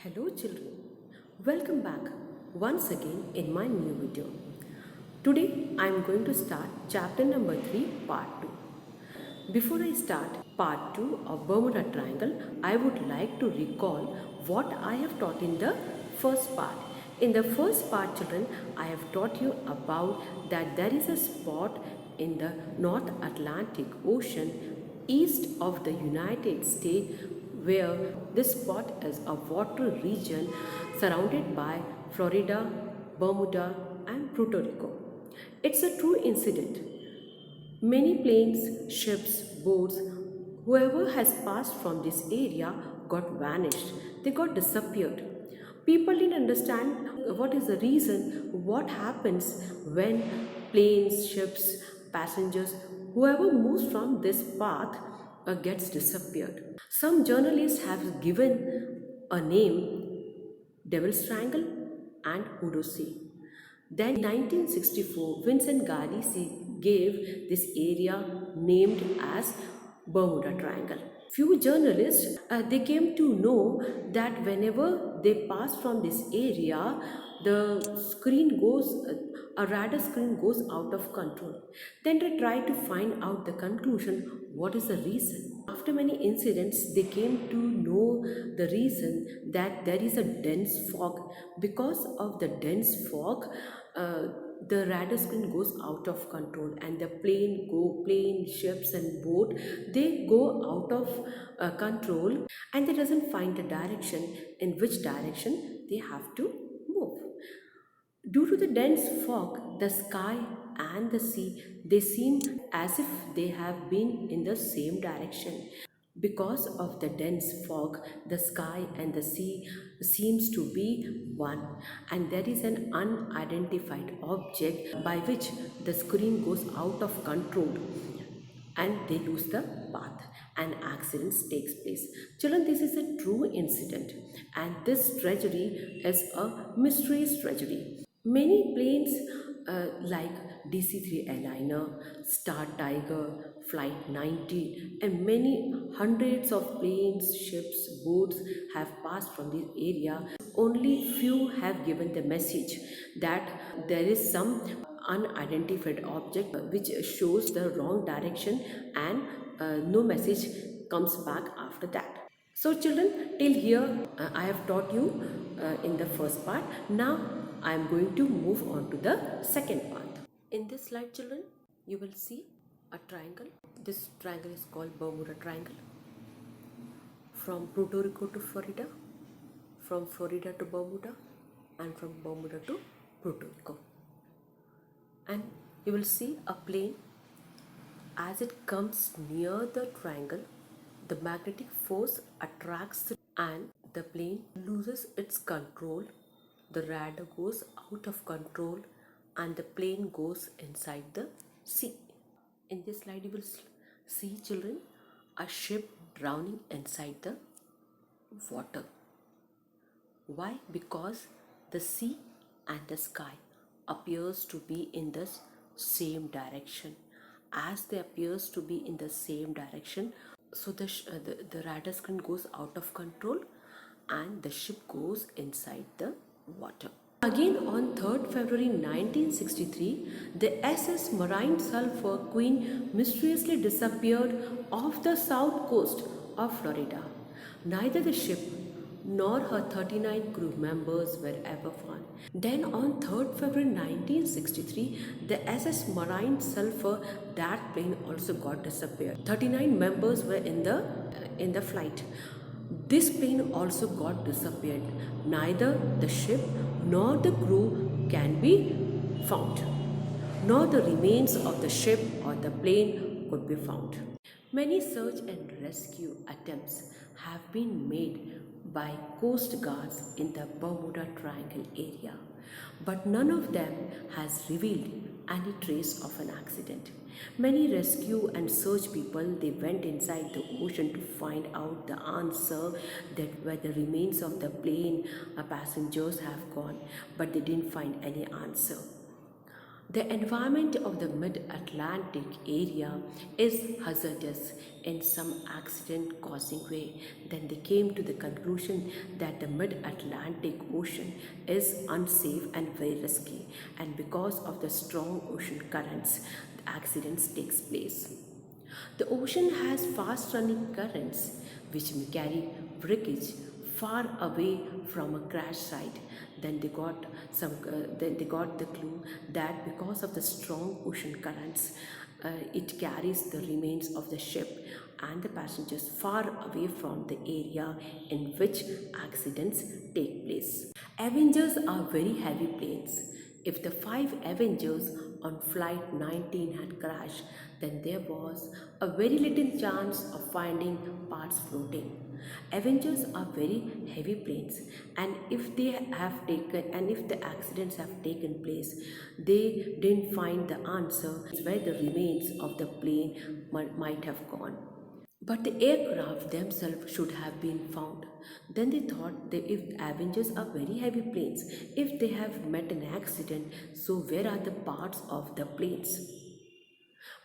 Hello children, welcome back once again in my new video. Today I am going to start chapter number 3 part 2. Before I start part 2 of Bermuda Triangle, I would like to recall what I have taught in the first part. In the first part children, I have taught you about that there is a spot in the North Atlantic Ocean east of the United States where this spot is a water region surrounded by Florida, Bermuda and Puerto Rico. It's a true incident. Many planes, ships, boats, whoever has passed from this area got vanished. They got disappeared. People didn't understand what is the reason, what happens when planes, ships, passengers, whoever moves from this path gets disappeared. Some journalists have given a name Devil's Triangle and Hoodoo Sea. Then in 1964, Vincent Gardisi gave this area named as Bermuda Triangle. Few journalists they came to know that whenever they pass from this area, the screen goes, a radar screen goes out of control. Then they try to find out the conclusion. What is the reason? After many incidents, they came to know the reason that there is a dense fog. Because of the dense fog, the radar screen goes out of control and the plane, ships and boat, they go out of control and they doesn't find the direction in which direction they have to move. Due to the dense fog, the sky and the sea, they seem as if they have been in the same direction. Because of the dense fog, the sky and the sea seems to be one, and there is an unidentified object by which the screen goes out of control and they lose the path and accidents takes place. Children, this is a true incident and this tragedy is a mysterious tragedy. Many planes like DC-3 airliner, Star Tiger, Flight 19 and many hundreds of planes, ships, boats have passed from this area. Only few have given the message that there is some unidentified object which shows the wrong direction and no message comes back after that. So children, till here I have taught you in the first part. Now I am going to move on to the second part. In this slide children, you will see a triangle. This triangle is called Bermuda Triangle. From Puerto Rico to Florida, from Florida to Bermuda, and from Bermuda to Puerto Rico. And you will see a plane. As it comes near the triangle, the magnetic force attracts it and the plane loses its control. The radar goes out of control and the plane goes inside the sea. In this slide you will see children, a ship drowning inside the water. Why? Because the sea and the sky appears to be in the same direction. As they appears to be in the same direction, so the radar screen goes out of control and the ship goes inside the water. Again on 3rd February 1963, the SS Marine Sulphur Queen mysteriously disappeared off the south coast of Florida. Neither the ship nor her 39 crew members were ever found. Then on 3rd February 1963, the SS Marine Sulphur, that plane also got disappeared. 39 members were in the flight. This plane also got disappeared. Neither the ship nor the crew can be found, nor the remains of the ship or the plane could be found. Many search and rescue attempts have been made by Coast Guards in the Bermuda Triangle area, but none of them has revealed any trace of an accident. Many rescue and search people, they went inside the ocean to find out the answer that where the remains of the plane passengers have gone, but they didn't find any answer. The environment of the mid-Atlantic area is hazardous in some accident-causing way. Then they came to the conclusion that the mid-Atlantic Ocean is unsafe and very risky, and because of the strong ocean currents, the accidents takes place. The ocean has fast running currents which may carry wreckage far away from a crash site. Then they got the clue that because of the strong ocean currents, it carries the remains of the ship and the passengers far away from the area in which accidents take place. Avengers are very heavy planes. If the five Avengers on Flight 19 had crashed, then there was a very little chance of finding parts floating. Avengers are very heavy planes, and if the accidents have taken place, they didn't find the answer where the remains of the plane might have gone. But the aircraft themselves should have been found. Then they thought that if Avengers are very heavy planes, if they have met an accident, so where are the parts of the planes?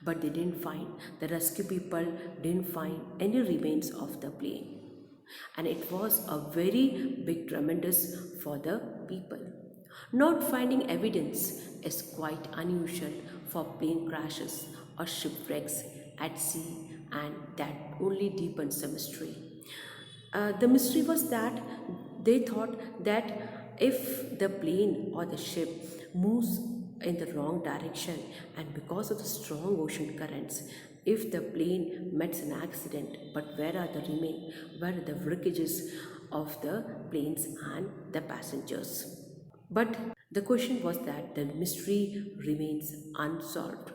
But they didn't find, the rescue people didn't find any remains of the plane. And it was a very big tremendous for the people. Not finding evidence is quite unusual for plane crashes or shipwrecks at sea, and that only deepens the mystery. The mystery was that they thought that if the plane or the ship moves in the wrong direction, and because of the strong ocean currents, if the plane met an accident, but where are the wreckages of the planes and the passengers? But the question was that the mystery remains unsolved.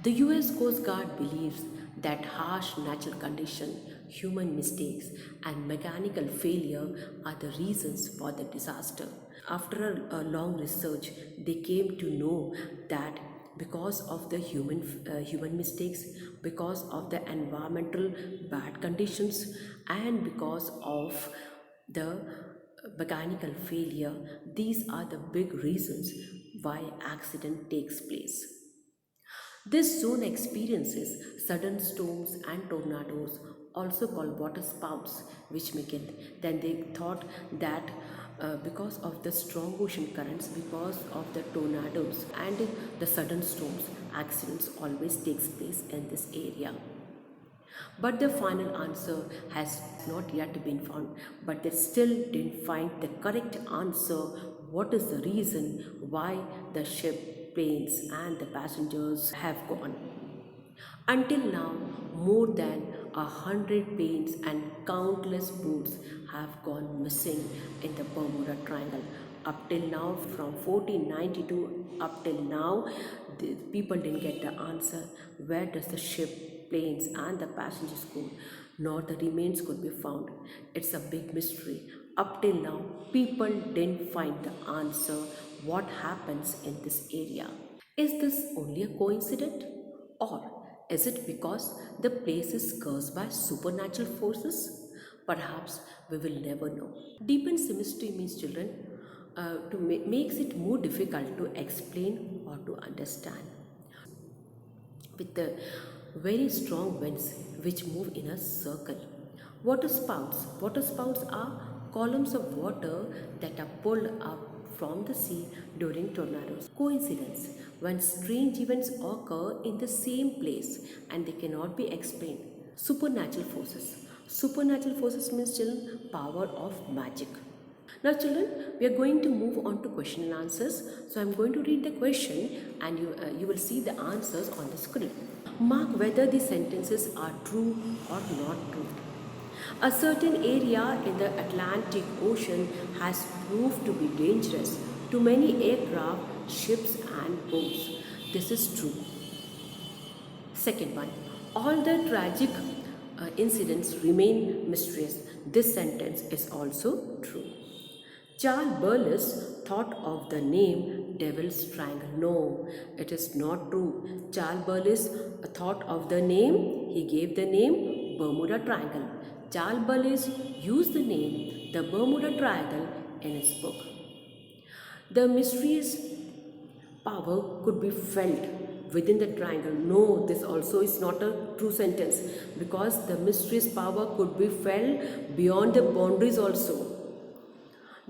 The US Coast Guard believes that harsh natural condition, human mistakes, and mechanical failure are the reasons for the disaster. After a long research, they came to know that because of the human mistakes, because of the environmental bad conditions, and because of the mechanical failure, these are the big reasons why accident takes place. This zone experiences sudden storms and tornadoes, also called water spouts, which make it. Then they thought that because of the strong ocean currents, because of the tornadoes and the sudden storms, accidents always takes place in this area. But the final answer has not yet been found, but they still didn't find the correct answer. What is the reason why the ship, planes, and the passengers have gone? Until now, more than 100 planes and countless boats have gone missing in the Bermuda Triangle. Up till now, from 1492 up till now, the people didn't get the answer. Where does the ship, planes, and the passengers go? Nor the remains could be found. It's a big mystery. Up till now, people didn't find the answer. What happens in this area? Is this only a coincidence? Or is it because the place is cursed by supernatural forces? Perhaps we will never know. Deepens the mystery means children makes it more difficult to explain or to understand. With the very strong winds which move in a circle. Water spouts. Water spouts are columns of water that are pulled up from the sea during tornadoes. Coincidence when strange events occur in the same place and they cannot be explained. Supernatural forces. Supernatural forces means children power of magic. Now children, we are going to move on to question and answers. So I am going to read the question and you will see the answers on the screen. Mark whether the sentences are true or not true. A certain area in the Atlantic Ocean has proved to be dangerous to many aircraft, ships and boats. This is true. Second one, all the tragic incidents remain mysterious. This sentence is also true. Charles Burles thought of the name Devil's Triangle. No, it is not true. Charles Burles thought of the name, he gave the name Bermuda Triangle. Charles Burles used the name the Bermuda Triangle in his book. The mysterious power could be felt within the triangle. No, this also is not a true sentence, because the mysterious power could be felt beyond the boundaries also.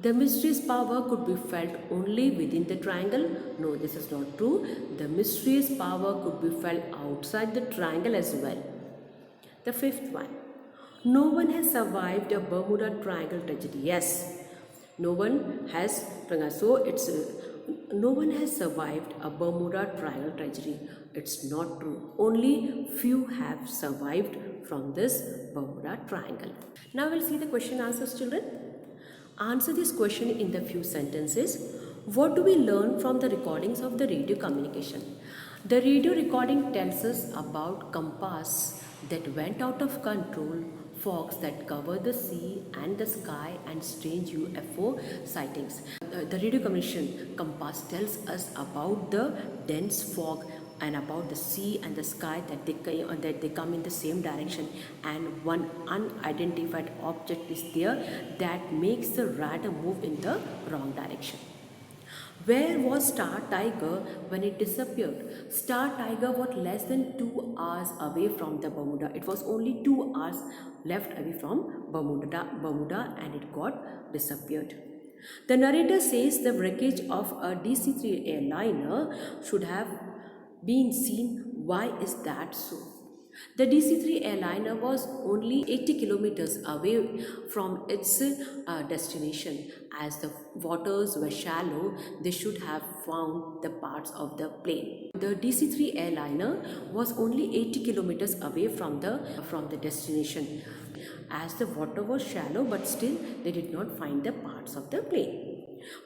The mysterious power could be felt only within the triangle. No, this is not true. The mysterious power could be felt outside the triangle as well. The fifth one. No one has survived a Bermuda Triangle tragedy. Yes, no one has. So it's no one has survived a Bermuda Triangle tragedy. It's not true. Only few have survived from this Bermuda Triangle. Now we'll see the question answers, children. Answer this question in the few sentences. What do we learn from the recordings of the radio communication? The radio recording tells us about compass that went out of control, fogs that cover the sea and the sky, and strange UFO sightings. The radio communication compass tells us about the dense fog and about the sea and the sky, that they come in the same direction, and one unidentified object is there that makes the radar move in the wrong direction. Where was Star Tiger when it disappeared? Star Tiger was less than 2 hours away from the Bermuda. It was only 2 hours left away from Bermuda, and it got disappeared. The narrator says the wreckage of a DC-3 airliner should have been seen. Why is that so? The DC-3 airliner was only 80 kilometers away from its destination. As the waters were shallow, they should have found the parts of the plane. The DC-3 airliner was only 80 kilometers away from the destination. As the water was shallow, but still they did not find the parts of the plane.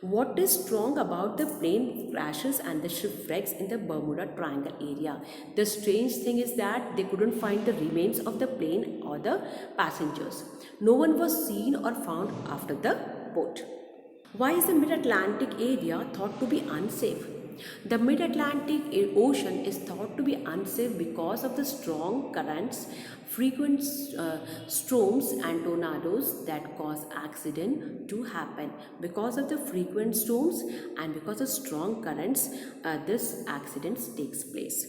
What is strong about the plane crashes and the shipwrecks in the Bermuda Triangle area? The strange thing is that they couldn't find the remains of the plane or the passengers. No one was seen or found after the boat. Why is the mid-Atlantic area thought to be unsafe? The mid-Atlantic Ocean is thought to be unsafe because of the strong currents, frequent storms and tornadoes that cause accident to happen. Because of the frequent storms and because of strong currents, this accidents takes place.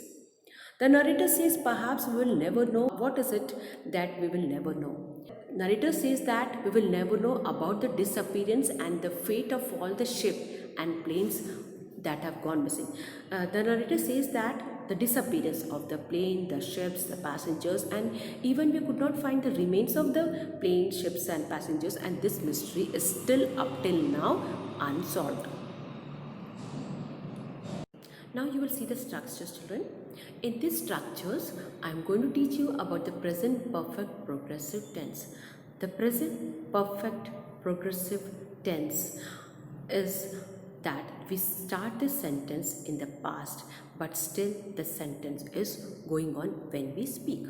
The narrator says perhaps we will never know. What is it that we will never know? Narrator says that we will never know about the disappearance and the fate of all the ship and planes that have gone missing. The narrator says that the disappearance of the plane, the ships, the passengers, and even we could not find the remains of the plane, ships and passengers, and this mystery is still up till now unsolved. Now you will see the structures, children. In these structures, I am going to teach you about the present perfect progressive tense. The present perfect progressive tense is that we start the sentence in the past, but still the sentence is going on when we speak.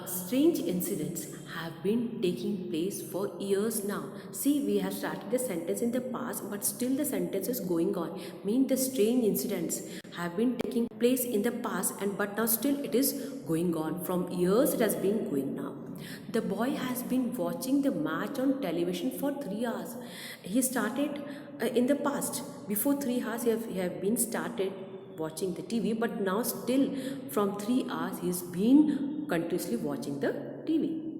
Strange incidents have been taking place for years now. See, we have started the sentence in the past, but still the sentence is going on. Mean the strange incidents have been taking place in the past, but now still it is going on. From years it has been going now. The boy has been watching the match on television for 3 hours. He started in the past. Before 3 hours he have been started watching the TV, but now still from 3 hours he's been continuously watching the TV.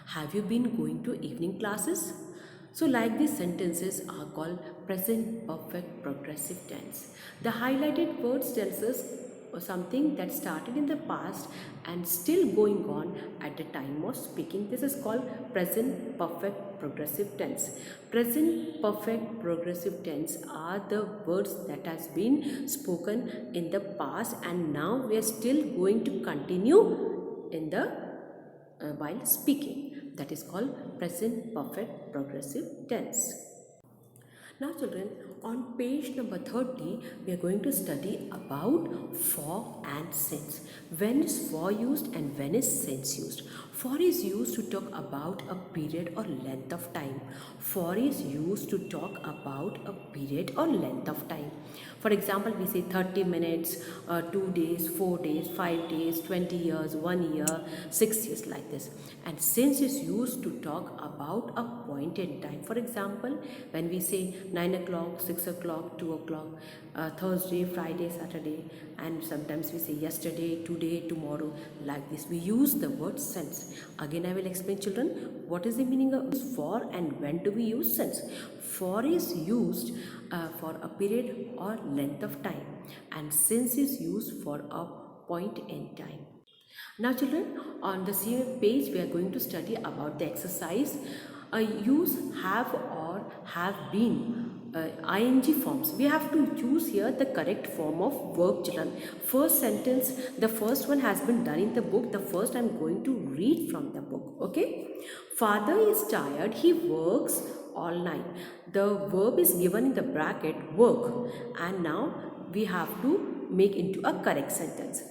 Have you been going to evening classes? So like these sentences are called present perfect progressive tense. The highlighted words tells us something that started in the past and still going on at the time of speaking. This is called present perfect progressive tense. Present perfect progressive tense are the words that has been spoken in the past, and now we are still going to continue in the while speaking. That is called present perfect progressive tense. Now children, on page number 30, we are going to study about for and since. When is for used and when is since used? For is used to talk about a period or length of time. For is used to talk about a period or length of time. For example, we say 30 minutes, 2 days, 4 days, 5 days, 20 years, 1 year, 6 years, like this. And since is used to talk about a point in time. For example, when we say 9 o'clock, 6 o'clock, 2 o'clock, Thursday, Friday, Saturday, and sometimes we say yesterday, today, tomorrow, like this. We use the word since. Again, I will explain, children, what is the meaning of for and when do we use since. For is used for a period or length of time, and since is used for a point in time. Now children, on the same page we are going to study about the exercise. Use have or have been ing forms. We have to choose here the correct form of verb, children. First sentence, the first one has been done in the book. The first I am going to read from the book. Okay. Father is tired. He works all night. The verb is given in the bracket work, and now we have to make into a correct sentence.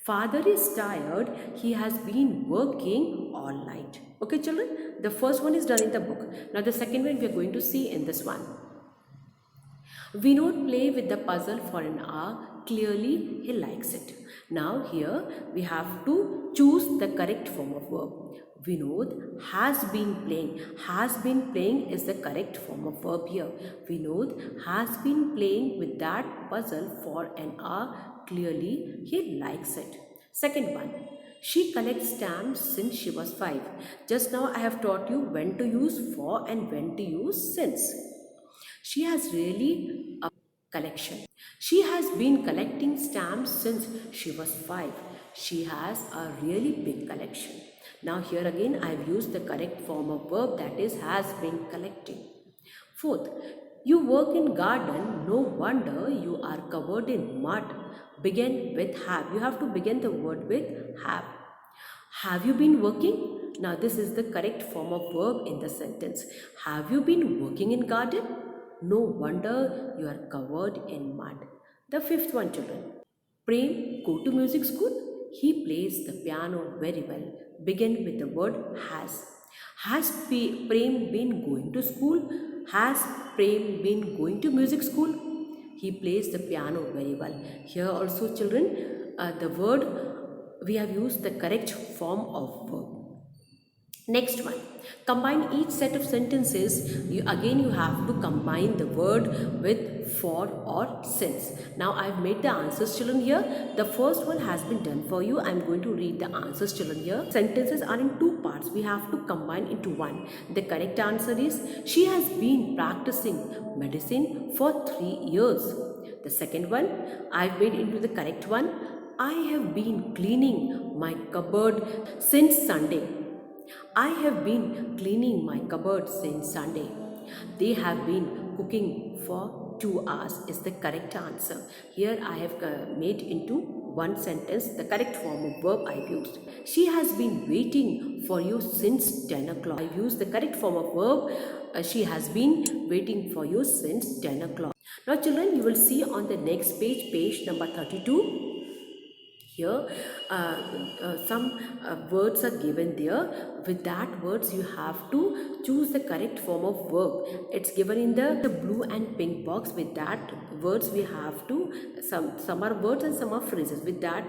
Father is tired. He has been working all night. Okay, children? The first one is done in the book. Now, the second one we are going to see in this one. Vinod play with the puzzle for an hour. Clearly, he likes it. Now, here we have to choose the correct form of verb. Vinod has been playing. Has been playing is the correct form of verb here. Vinod has been playing with that puzzle for an hour. Clearly, he likes it. Second one. She collects stamps since she was 5. Just now I have taught you when to use for and when to use since. She has really a collection. She has been collecting stamps since she was 5. She has a really big collection. Now here again I have used the correct form of verb, that is has been collecting. Fourth, you work in garden, no wonder you are covered in mud. Begin with have. You have to begin the word with have. Have you been working? Now this is the correct form of verb in the sentence. Have you been working in garden? No wonder you are covered in mud. The fifth one, children. Prem go to music school? He plays the piano very well. Begin with the word has. Has Prem been going to school? Has Prem been going to music school? He plays the piano very well. Here also, children, the word we have used the correct form of verb. Next one, combine each set of sentences. You have to combine the word with for or since. Now I have made the answers, children, here. The first one has been done for you. I am going to read the answers, children, here. Sentences are in two parts. We have to combine into one. The correct answer is, she has been practicing medicine for 3 years. The second one, I have made into the correct one. I have been cleaning my cupboard since Sunday. I have been cleaning my cupboard since Sunday. They have been cooking for 2 hours is the correct answer. Here I have made into one sentence the correct form of verb I have used. She has been waiting for you since 10 o'clock. I have used the correct form of verb. She has been waiting for you since 10 o'clock. Now children, you will see on the next page, page number 32. Here some words are given there. With that words you have to choose the correct form of verb. It's given in the blue and pink box. With that words we have to, some are words and some are phrases. With that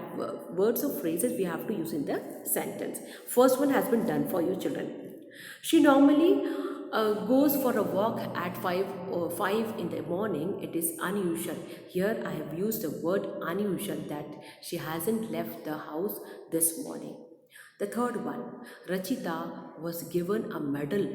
words or phrases we have to use in the sentence. First one has been done for you, children. She normally goes for a walk at 5 in the morning. It is unusual. Here I have used the word unusual, that she hasn't left the house this morning. The third one, Rachita was given a medal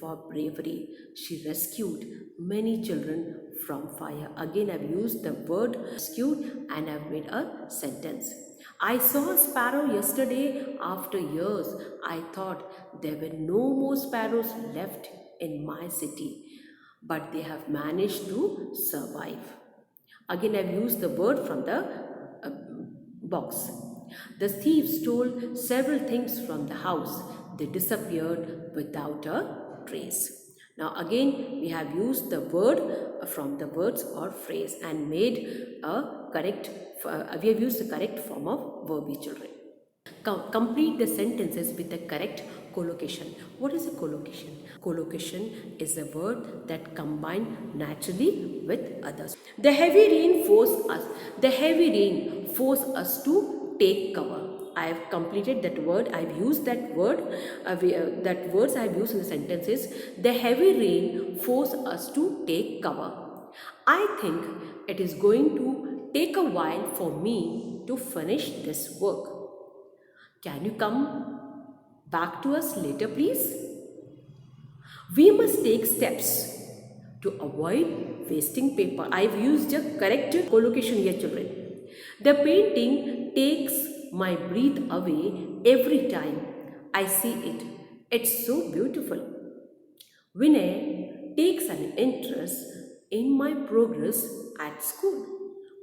for bravery. She rescued many children from fire. Again I have used the word rescued and I have made a sentence. I saw a sparrow yesterday after years. I thought there were no more sparrows left in my city, but they have managed to survive. Again, I've used the word from the box. The thieves stole several things from the house. They disappeared without a trace. Now again, we have used the word from the words or phrase and made a correct, we have used the correct form of verb, children. Complete the sentences with the correct collocation. What is a collocation? Collocation is a word that combine naturally with others. The heavy rain forced us. The heavy rain forced us to take cover. I have completed that word. I've used that word. That words I've used in the sentences. The heavy rain forced us to take cover. I think it is going to take a while for me to finish this work. Can you come back to us later, please? We must take steps to avoid wasting paper. I've used a correct collocation here, children. The painting takes my breath away every time I see it. It's so beautiful. Vinay takes an interest in my progress at school.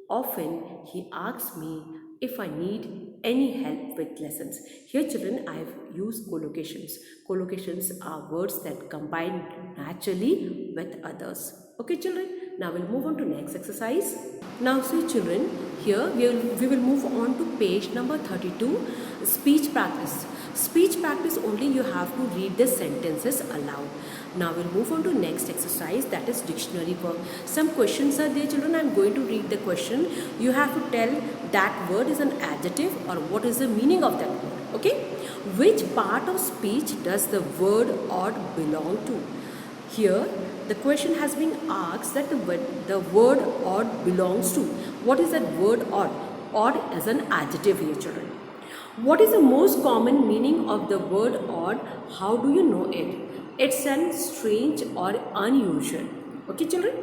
Often he asks me if I need any help with lessons. Here, children, I have used collocations. Collocations are words that combine naturally with others. Okay, children, now we'll move on to next exercise. Now, see, children, here we will move on to page number 32, speech practice. Speech practice only you have to read the sentences aloud. Now we'll move on to next exercise, that is dictionary work. Some questions are there, children. I'm going to read the question. You have to tell that word is an adjective or what is the meaning of that word. Okay? Which part of speech does the word odd belong to? Here the question has been asked that the word odd belongs to. What is that word odd? Odd is an adjective here, children. What is the most common meaning of the word odd? How do you know it? It's an strange or unusual. Okay, children?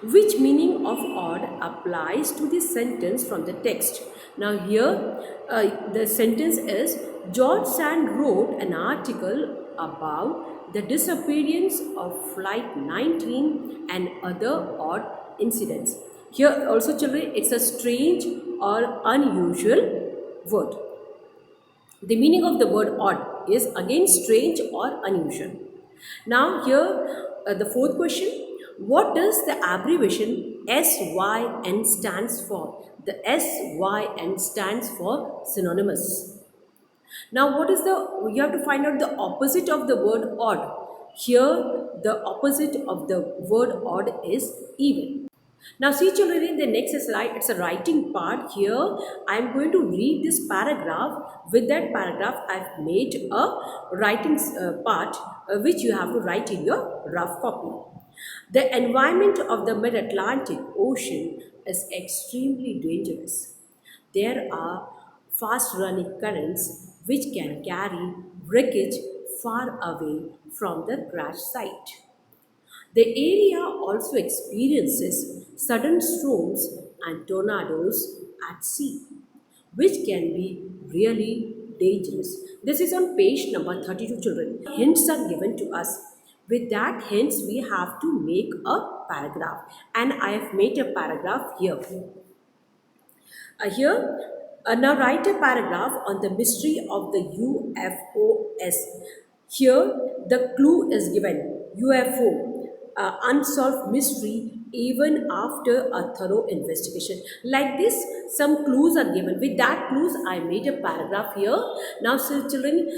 Which meaning of odd applies to the sentence from the text? Now here the sentence is George Sand wrote an article about the disappearance of Flight 19 and other odd incidents. Here also, children, it's a strange or unusual word. The meaning of the word odd is again strange or unusual. Now here the fourth question. What does the abbreviation SYN stands for? The SYN stands for synonymous. Now what is you have to find out the opposite of the word odd. Here the opposite of the word odd is even. Now see, children, in the next slide, it's a writing part. Here I am going to read this paragraph. With that paragraph I have made a writing part which you have to write in your rough copy. The environment of the mid-Atlantic Ocean is extremely dangerous. There are fast-running currents which can carry wreckage far away from the crash site. The area also experiences sudden storms and tornadoes at sea, which can be really dangerous. This is on page number 32, children. Hints are given to us. With that hints, we have to make a paragraph. And I have made a paragraph here. Now write a paragraph on the mystery of the UFOs. Here the clue is given. UFO, unsolved mystery even after a thorough investigation. Like this, some clues are given. With that clues, I made a paragraph here. Now, so children,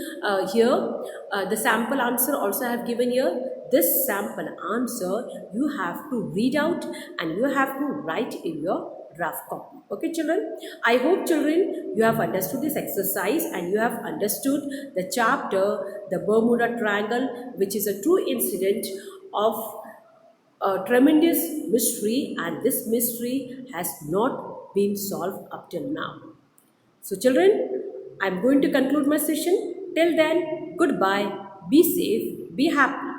here the sample answer also I have given here. This sample answer you have to read out and you have to write in your rough copy. Okay, children, I hope, children, you have understood this exercise and you have understood the chapter, the Bermuda Triangle, which is a true incident of a tremendous mystery, and this mystery has not been solved up till now. So children, I am going to conclude my session. Till then, goodbye, be safe, be happy.